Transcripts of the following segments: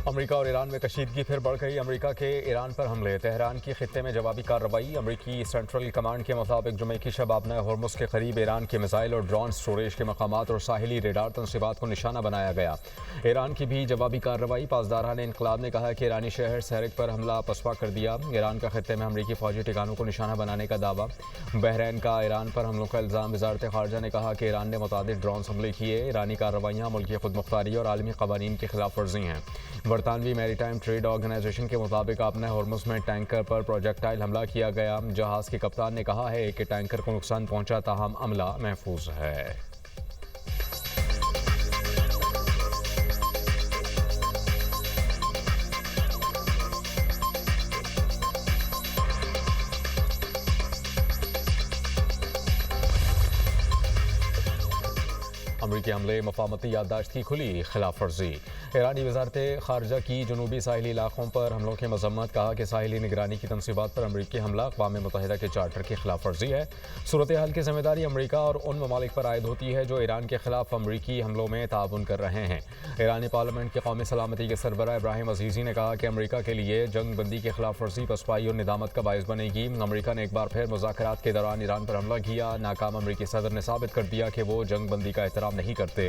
America और Iran में कशीदगी फिर बढ़ गई। अमेरिका के ईरान पर हमले, तेहरान की खित्ते में जवाबी कार्रवाई। अमेरिकी सेंट्रल कमांड के मुताबिक जुमे की शब आपना हॉर्मुज़ के करीब ईरान के मिसाइल और ड्रोन स्टोरेज के मकामात और साहिली रेडार तनसीबात को निशाना बनाया गया। ईरान की भी जवाबी कार्रवाई। पासदारान इनकलाब ने कहा कि ईरानी शहर सहरिक पर हमला पसपा कर दिया। ईरान का खित्ते में अमेरिकी फौजी ठिकानों को निशाना बनाने का दावा। बहरीन का ईरान पर हमलों का इल्ज़ाम। वज़ारत ख़ारजा ने कहा कि ईरान ने मुतादिद ड्रोन हमले किए। ईरानी कार्रवाइयाँ मुल्की खुद मुख्तारी और आलमी क़वानीन की खिलाफ वर्जी हैं। बरतानवी मैरीटाइम ट्रेड ऑर्गेनाइजेशन के मुताबिक आपना हॉर्मुज़ में टैंकर पर प्रोजेक्टाइल हमला किया गया। जहाज़ के कप्तान ने कहा है कि टैंकर को नुकसान पहुंचा, ताहम अमला महफूज है। अमरीकी हमले, मफामती याददाश्त की खुली खिलाफ वर्जी। ईरानी वज़ारत ख़ारजा की जनूबी साहिली इलाकों पर हमलों की मज़म्मत। कहा कि साहिली निगरानी की तनसीबात पर अमरीकी हमला अक़वाम मुत्तहिदा के चार्टर की खिलाफ वर्जी है। सूरत हाल की जिम्मेदारी अमरीका और उन ममालिक पर आयद होती है जो ईरान के खिलाफ अमरीकी हमलों में ताउन कर रहे हैं। ईरानी पार्लियामेंट के कौमी सलामती के सरबराह इब्राहिम अजीज़ी ने कहा कि अमरीका के लिए जंग बंदी की खिलाफ वर्जी पसपाई और निदामत का बायस बनेगी। अमरीका ने एक बार फिर मुज़ाकरात के दौरान ईरान पर हमला किया। नाकाम अमरीकी सदर ने साबित कर दिया कि वो जंग बंदी का एहतराम नहीं करते।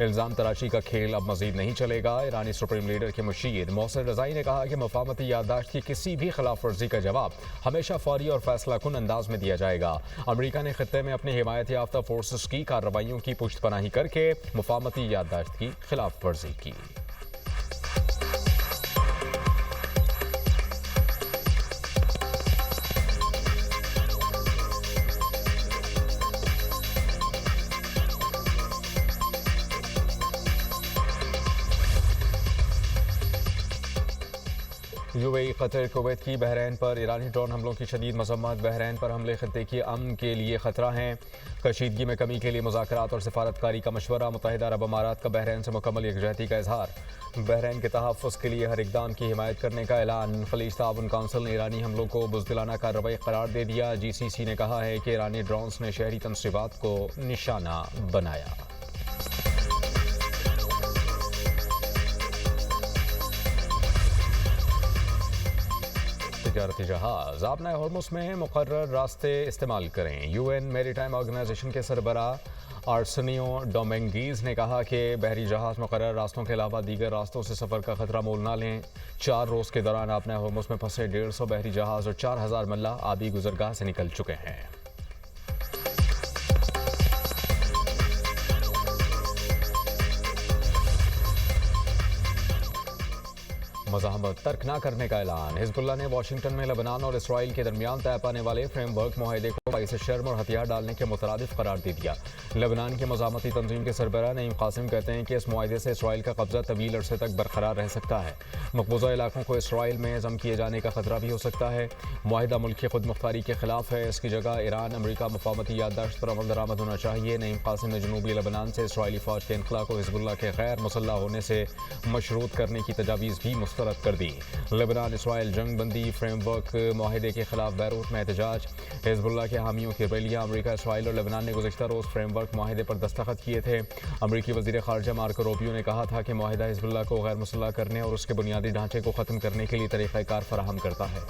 इल्ज़ाम तराशी का खेल अब मजीद नहीं चलेगा। ईरानी सुप्रीम लीडर के मुशीर मोहसिन रज़ाई ने कहा कि मफामती याददाश्त की किसी भी खिलाफ वर्जी का जवाब हमेशा फौरी और फैसला कुन अंदाज में दिया जाएगा। अमरीका ने खित्ते में अपनी हिमायत याफ्ता फोर्सेस की कार्रवाइयों की पुश्तपनाही करके मफामती याददाश्त की खिलाफ वर्जी की। यूएई, कतर, कुवैत की बहरीन पर ईरानी ड्रोन हमलों की शदीद मज़म्मत। बहरीन पर हमले खित्ते की अमन के लिए ख़तरा हैं। कशीदगी में कमी के लिए मुज़ाकरात और सिफारतकारी का मशवरा। मुत्तहिदा अरब अमारात का बहरीन से मुकम्मल यकजहती का इजहार। बहरीन के तहफ़्फ़ुज़ के लिए हर इक़दाम की हिमायत करने का ऐलान। खलीज ताउन काउंसिल ने ईरानी हमलों को बुज़दिलाना कार्रवाई करार दे दिया। GCC ने कहा है कि ईरानी ड्रोन्स ने शहरी तनसीबात को निशाना बनाया। तिजारती जहाज़ आपना हॉर्मुज़ में मुकर्रर रास्ते इस्तेमाल करें। UN मैरीटाइम ऑर्गेनाइजेशन के सरबराह आर्सेनियो डोमिंगीज़ ने कहा कि बहरी जहाज़ मुकर्रर रास्तों के अलावा दीगर रास्तों से सफ़र का खतरा मोल ना लें। 4 रोज़ के दौरान आपना हॉर्मुज़ में फंसे 150 बहरी जहाज़ और 4000 मल्लाह आबी गुजरगाह से निकल चुके हैं। मज़ाहमत तर्क न करने का ऐलान। हिज़्बुल्लाह ने वाशिंगटन में लेबनान और इसराइल के दरमियान तय पाने वाले फ्रेमवर्क मुआहदे को बाइस शर्म और हथियार डालने के मुतरादिफ करार दे दिया। लेबनान की मज़ाहमती तंजीम के सरबराह नईम कासिम कहते हैं कि इस मुआहदे से इसराइल का कब्जा तवील अरसे तक बरकरार रह सकता है। मकबूजा इलाकों को इसराइल में ज़म किए जाने का खतरा भी हो सकता है। मुआहदा मुल्की खुद मुख्तारी के खिलाफ है। इसकी जगह ईरान, अमरीका मफामती याददाश्त पर अमल दरामद होना चाहिए। नईम कासिम ने जनूबी लेबनान से इसराइली फ़ौज के इनखला को हिज़्बुल्लाह के गैर मुसल्लह होने से मशरूत करने की तजावीज़ भी मुस्तरद कर दी। लेबनान इसराइल जंग बंदी फ्रेमवर्क मुआहदे के खिलाफ बैरूत में एहतजाज। हिज़्बुल्लाह के हामियों की रैलियाँ। अमरीका, इसराइल और लेबनान ने गुज़श्ता रोज़ फ्रेमवर्क मुआहदे पर दस्तखत किए थे। अमरीकी वज़ीर ख़ारजा मार्को रूबियो ने कहा था कि मुआहदा हिज़्बुल्लाह को गैर मुसल्लह करने और उसके बुनियादी ढांचे को ख़त्म करने के लिए तरीक़ाकार फराहम करता है।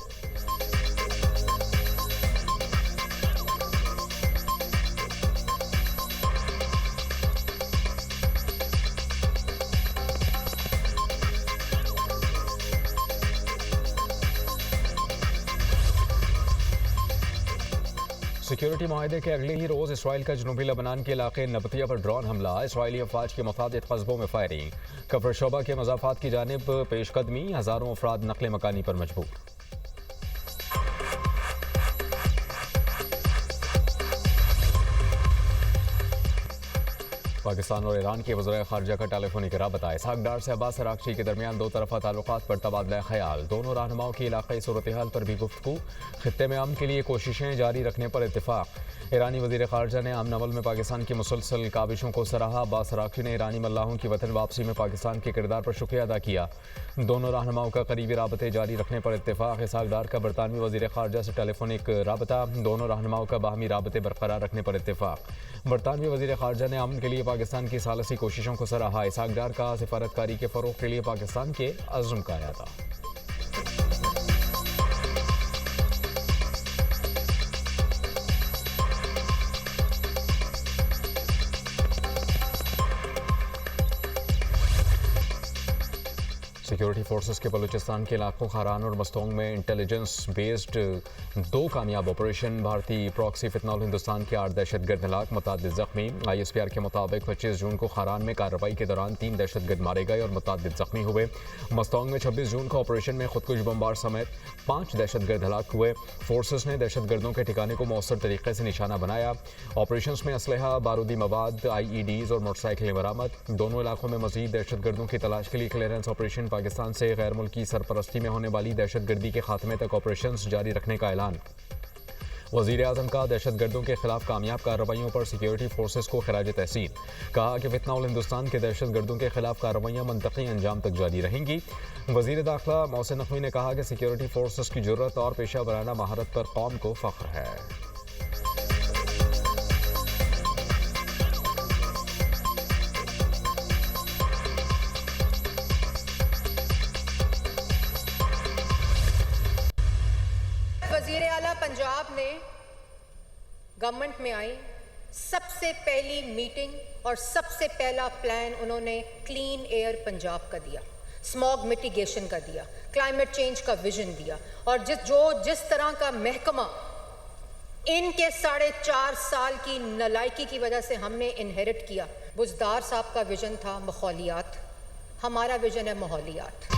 सिक्योरिटी माहदे के अगले ही रोज़ इसराइल का जनूबी लेबनान के इलाके नबतिया पर ड्रोन हमला। इसराइली अफवाज के मुताबिक कस्बों में फायरिंग। कफर शोबा के मज़ाफ़ात की जानिब पेशकदमी। हज़ारों अफराद नक़ल मकानी पर मजबूर। पाकिस्तान और ईरान के वज़ीर ख़ारजा का टेलीफोनिक राबता। इसहाक डार से अब्बास अराग़ची के दरमियान दो तरफ़ा ताल्लुक़ात पर तबादला ख़याल। दोनों रहनुमाओं की इलाक़ाई सूरत हाल पर भी गुफ्तगू। ख़ित्ते में अमन के लिए कोशिशें जारी रखने पर इत्तेफ़ाक़। ईरानी वज़ीर ख़ारजा ने अमन अमल में पाकिस्तान की मुसलसल काविशों को सराहा। अब्बास अराक़ची ने ईरानी मल्लाहों की वतन वापसी में पाकिस्तान के किरदार पर शुक्रिया अदा किया। दोनों रहनुमाओं का करीबी राबते जारी रखने पर इत्तेफाक। इसहाक डार का बरतानवी वज़ीर ख़ारजा से टेलीफोनिक राबता। दोनों रहनुमाओं का बाहमी राबते बरकरार रखने पर इत्तेफाक। बरतानवी वज़ीर ख़ारजा ने अमन के लिए पाकिस्तान की सालसी कोशिशों को सराहा। इसहाक डार का सिफारतकारी के फ़रोग़ के लिए पाकिस्तान के अज़्म का यादा। सिक्योरिटी फोर्सेस के बलूचिस्तान के इलाकों खारान और मस्तोंग में इंटेलिजेंस बेस्ड 2 कामयाब ऑपरेशन। भारतीय प्रॉक्सी फितनौल हिंदुस्तान के 8 दहशतगर्द हलाक, मुतअद्दिद ज़ख्मी। ISPR के मुताबिक 25 जून को खारान में कार्रवाई के दौरान 3 दहशतगर्द मारे गए और मुतअद्दिद ज़ख्मी हुए। मस्तोंग में 26 जून को ऑपरेशन में खुदकुश बमबार समेत 5 दहशतगर्द हलाक हुए। फोर्सेस ने दहशतगर्दों के ठिकाने को मौसर तरीके से निशाना बनाया। ऑपरेशन में असलहा, बारूदी मवाद, IEDs और मोटरसाइकिलें बरामद। दोनों इलाकों में मजीद दहशतगर्दों की तलाश के लिए क्लियरेंस ऑपरेशन। पाकिस्तान से गैर मुल्की सरपरस्ती में होने वाली दहशतगर्दी के खात्मे तक ऑपरेशंस जारी रखने का ऐलान। वज़ीर आज़म का दहशतगर्दों के खिलाफ कामयाब कार्रवाइयों पर सिक्योरिटी फोर्सेस को खिराज तहसीन। कहा कि फितनौल हिंदुस्तान के दहशतगर्दों के खिलाफ कार्रवाइयाँ मनतकी अंजाम तक जारी रहेंगी। वज़ीर दाखिला मोहसिन नकवी ने कहा कि सिक्योरिटी फोर्सेस की जुर्रत और पेशा वराना महारत पर कौम को फ़ख्र है। वज़ीर आला पंजाब ने गवर्नमेंट में आई, सबसे पहली मीटिंग और सबसे पहला प्लान उन्होंने क्लीन एयर पंजाब का दिया, स्मॉग मिटिगेशन का दिया, क्लाइमेट चेंज का विजन दिया। और जिस तरह का महकमा इनके 4.5 साल की नालायकी की वजह से हमने इनहेरिट किया। बुज़दार साहब का विजन था माहौलियात, हमारा विजन है माहौलियात।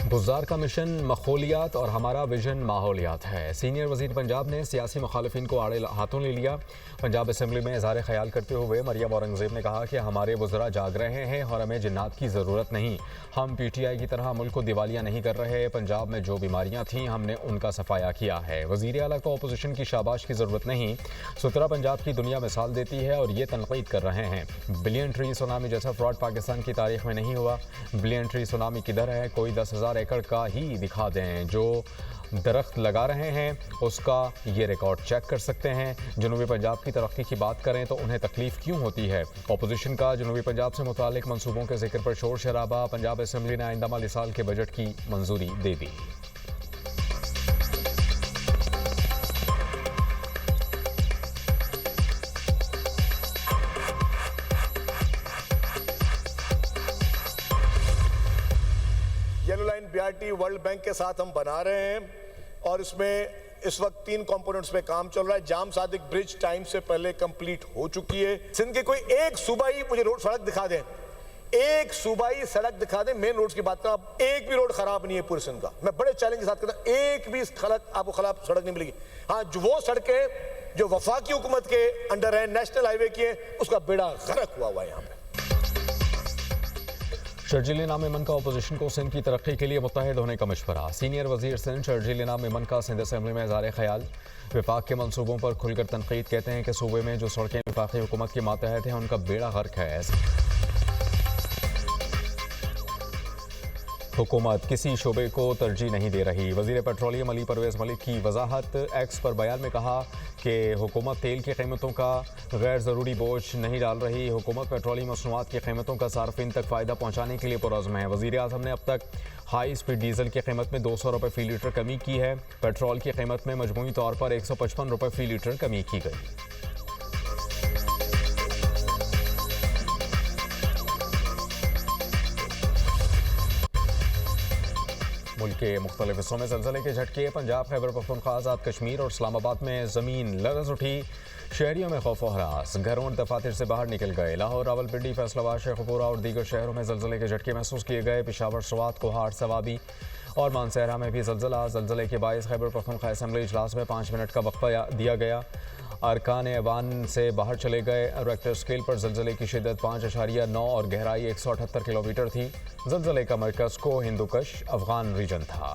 बुज़दार का मिशन माहौलियात और हमारा विजन माहौलियात है। सीनियर वज़ीर पंजाब ने सियासी मुखालिफिन को आड़े हाथों ले लिया। पंजाब असम्बली में इज़हार ख्याल करते हुए मरियम औरंगज़ेब ने कहा कि हमारे वज़रा जाग रहे हैं और हमें जिन्नात की ज़रूरत नहीं। हम PTI की तरह मुल्क को दिवालिया नहीं कर रहे। पंजाब में जो बीमारियाँ थीं हमने उनका सफाया किया है। वज़ीर आला को अपोजिशन की शाबाश की ज़रूरत नहीं। सुतरा पंजाब की दुनिया मिसाल देती है और ये तनकीद कर रहे हैं। बिलियन ट्री सुनामी जैसा फ्रॉड पाकिस्तान की तारीख में नहीं हुआ। बिलियन ट्री सुनामी किधर है? कोई 10,000 एकड़ का ही दिखा दें। जो दरख्त लगा रहे हैं उसका ये रिकॉर्ड चेक कर सकते हैं। जनूबी पंजाब की तरक्की की बात करें तो उन्हें तकलीफ क्यों होती है? अपोजिशन का जनूबी पंजाब से मुतालिक मंसूबों के जिक्र पर शोर शराबा। पंजाब असम्बली ने आइंदा माली साल के बजट की मंजूरी दे दी। Yellow line BRT world bank के साथ हम बना रहे हैं और इसमें इस वक्त 3 कंपोनेंट्स में काम चल रहा है। जाम सादिक ब्रिज टाइम से पहले कंप्लीट हो चुकी है। सिंध के कोई एक सूबाई मुझे रोड सड़क दिखा दें, एक सूबाई सड़क दिखा दें, मेन रोड की बात करें आप, एक भी रोड खराब नहीं है पूरे सिंध का। मैं बड़े चैलेंज के साथ कहता हूं, एक भी आपको खराब सड़क नहीं मिलेगी। हाँ, जो वो सड़कें जो वफाकी हुकूमत के अंडर है, नेशनल हाईवे की है, उसका बेड़ा गर्क हुआ है यहाँ पे। शर्जील इनाम मेमन का अपोजिशन को सिंध की तरक्की के लिए मुत्तहिद होने का मशवरा। सीनियर वज़ीर सिंध शर्जील इनाम मेमन का सिंध असम्बली में इज़हार ख्याल। विफाक के मंसूबों पर खुलकर तनकीद। कहते हैं कि सूबे में जो सड़कें विफाकी हुकूमत के मातहत हैं उनका बेड़ा गर्क है। हुकूमत किसी शोबे को तरजीह नहीं दे रही। वज़ीर पेट्रोलियम अली परवेज़ मलिक की वजाहत। एक्स पर बयान में कहा कि हुकूमत तेल की कीमतों का गैर ज़रूरी बोझ नहीं डाल रही। हुकूमत पेट्रोलियम मसनूआत की कीमतों का सार्फिन तक फ़ायदा पहुँचाने के लिए पुरज़्म है। वज़ीर आज़म ने अब तक हाई स्पीड डीजल की कीमत में 200 रुपये फ़ी लीटर कमी की है। पेट्रोल की कीमत में मजमूई तौर पर 155 रुपये फ़ी लीटर कमी की गई। मुल्क के मुख्तलिफ हिस्सों में ज़लज़ले के झटके। पंजाब, खैबर पख्तूनख्वा, आज़ाद कश्मीर और इस्लामाबाद में ज़मीन लरज़ उठी। शहरियों में खौफ व हरास, घरों और दफातर से बाहर निकल गए। लाहौर, रावलपिंडी, फैसलाबाद, शेखुपुरा और दीगर शहरों में ज़लज़ले के झटके महसूस किए गए। पेशावर, स्वात, कोहाट, सवाबी और मानसहरा में भी ज़लज़ले के बायस खैबर पख्तूनख्वा असम्बली इजलास में 5 मिनट का वक्फा दिया गया। अरकान ऐवान से बाहर चले गए। रेक्टर स्केल पर ज़लज़ले की शिद्दत 5.9 और गहराई 178 किलोमीटर थी। ज़लज़ले का मरकज़ को हिंदुकश अफ़गान रीजन था।